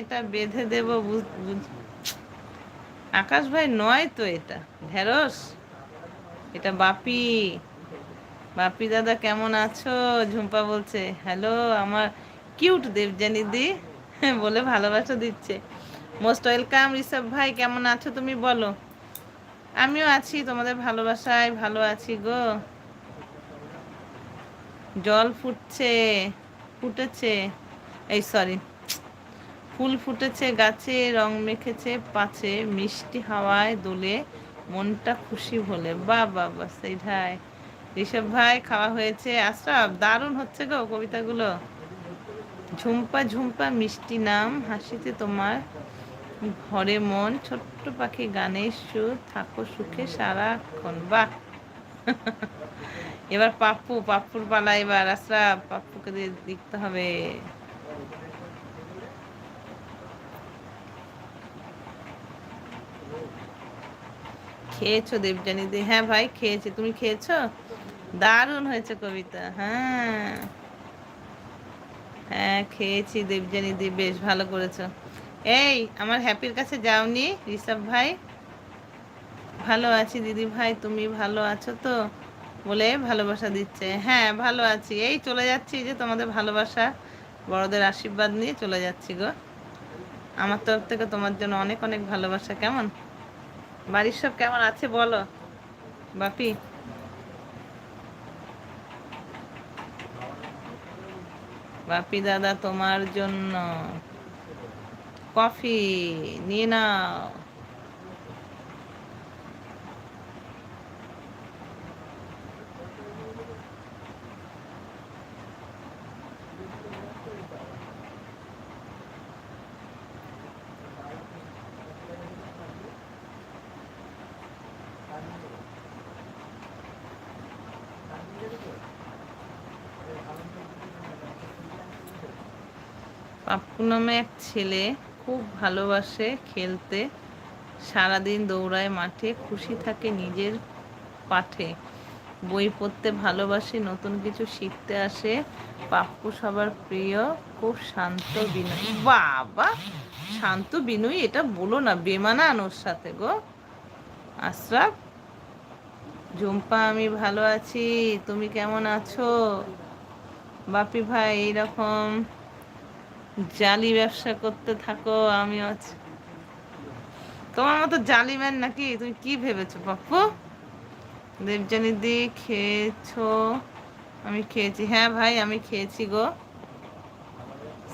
এটা বেঁধে দেব আকাশ ভাই নয় তো, এটা ঢেঁড়স, এটা বাপি। বাপি দাদা কেমন আছো? ঝুম্পা বলছে হ্যালো আমার কিউট দেবযানী দি বলে ভালোবাসা দিচ্ছে। মোস্ট ওয়েলকাম ঋষভ ভাই, কেমন আছো তুমি বলো? আমিও আছি তোমাদের ভালোবাসায়, ভালো আছি গো। জল ফুটছে, ফুটেছে, এই সরি, ফুল ফুটেছে গাছে, রং মেখেছে পাছে, মিষ্টি হাওয়ায় দোলে মনটা খুশি হলে। বা বা বা, সেইটাই। ঋষভ ভাই খাওয়া হয়েছে? আশরাফ দারুণ হচ্ছে গো কবিতাগুলো। ঝুম্পা ঝুম্পা মিষ্টি নাম, হাসিতে তোমার ভরে মন, ছোট্ট পাখি গানের সুর, থাকো সুখে সারাক্ষণ। বাহ এবার পাপ্পু, পাপ্পুর পালা এবার। আশরাফ পাপ্পুকে দিয়ে লিখতে হবে। খেয়েছো দেবযানী দি? হ্যাঁ ভাই খেয়েছি, তুমি খেয়েছো? দারুণ হয়েছে কবিতা। হ্যাঁ হ্যাঁ খেয়েছি দেবযানী দি, বেশ ভালো করেছো। এই আমার হ্যাপির কাছে যাওনি ঋষভ ভাই? ভালো আছি দিদি ভাই, তুমি ভালো আছো তো বলে ভালোবাসা দিচ্ছে। হ্যাঁ ভালো আছি, এই চলে যাচ্ছি, যে তোমাদের ভালোবাসা, বড়দের আশীর্বাদ নিয়ে চলে যাচ্ছি গো। আমার তরফ থেকে তোমার জন্য অনেক অনেক ভালোবাসা। কেমন বাড়ির সব কেমন আছে বলো বাপি? বাপি দাদা তোমার জন্য কফি নিয়ে নাও। পাপ্পু নামে এক ছেলে, খুব ভালোবাসে খেলতে, সারাদিন দৌড়ায় মাঠে, খুশি থাকে নিজের পাঠে, বই পড়তে ভালোবাসে, নতুন কিছু শিখতে আসে, পাপ্পু সবার প্রিয়, খুব শান্ত বিনয়ী। বাবা, শান্ত বিনয়ী এটা বলো না, বেমানান ওর সাথে গো। আশরাফ, ঝুম্পা আমি ভালো আছি, তুমি কেমন আছো? বাপি ভাই এইরকম জালি ব্যবসা করতে থাকো, আমি আছি। তোমার মতো জালিম্যান নাকি? তুমি কি ভেবেছো পাপ্পু? দেবযানী দি খেয়েছো? আমি খেয়েছি, হ্যাঁ ভাই আমি খেয়েছি গো।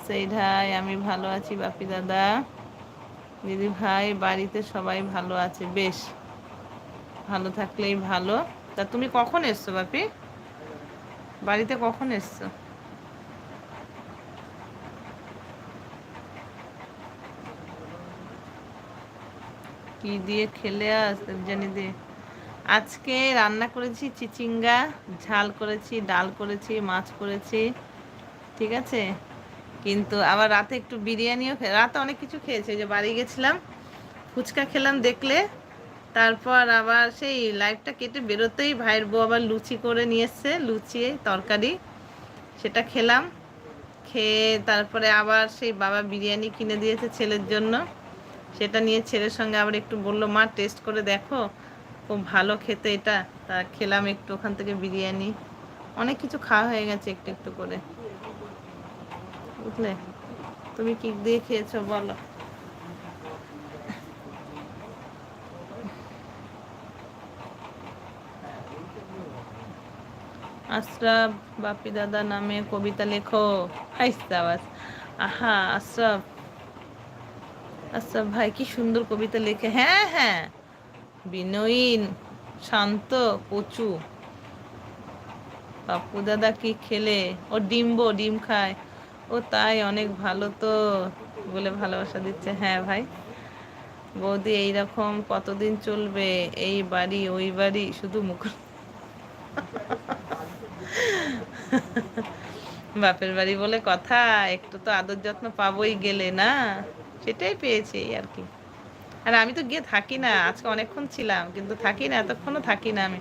সেই ভাই আমি ভালো আছি বাপি দাদা, দিদি ভাই বাড়িতে সবাই ভালো আছে, বেশ ভালো থাকলেই ভালো। তা তুমি কখন এসছো বাপি? বাড়িতে কখন এসছো? কি দিয়ে খেলে আজ দেবযানী দি? আজকে রান্না করেছি চিচিঙ্গা, ঝাল করেছি, ডাল করেছি, মাছ করেছি, ঠিক আছে। কিন্তু আবার রাতে একটু বিরিয়ানিও রাতে অনেক কিছু খেয়েছি, যে বাড়ি গেছিলাম, ফুচকা খেলাম দেখলে। তারপর আবার সেই লাইভটা কেটে বেরোতেই ভাইয়ের বউ আবার লুচি করে নিয়ে এসছে, লুচি তরকারি, সেটা খেলাম। খেয়ে তারপরে আবার সেই বাবা বিরিয়ানি কিনে দিয়েছে ছেলের জন্য, সেটা নিয়ে ছেলের সঙ্গে আবার একটু বললো মা টেস্ট করে দেখো, খুব ভালো খেতে এটা। তা খেলাম একটু ওখান থেকে বিরিয়ানি, অনেক কিছু খাওয়া হয়ে গেছে একটু একটু করে, বুঝলে। তুমি কি দিয়ে খেয়েছো বলো? আশরাফ, বাপি দাদা নামে কবিতা লেখো। হাইসাবাস, আহা আশরাফ, আশরাফ ভাই কি সুন্দর কবিতা লেখে। হ্যাঁ হ্যাঁ, বিনয়ীন, শান্ত, কচু। পাপ্পু দাদা কি খেলে? ও ডিম খায়। ও তাই, অনেক ভালো তো বলে ভালোবাসা দিচ্ছে। হ্যাঁ ভাই। বৌদি এইরকম কতদিন চলবে? এই বাড়ি ওই বাড়ি শুধু মুখ বাপের বাড়ি বলে কথা, একটু তো আদর যত্ন পাবোই গেলে না, সেটাই পেয়েছি এই আর কি। আর আমি তো গিয়ে থাকি না, আজকে অনেকক্ষণ ছিলাম কিন্তু থাকি না, এতক্ষণও থাকি না আমি।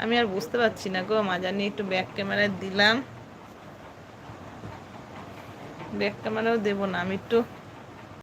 আমি আর বুঝতে পারছি না গো, মাজার নিয়ে একটু ব্যাক ক্যামেরায় দিলাম, ব্যাক ক্যামেরাও দেবো না আমি একটু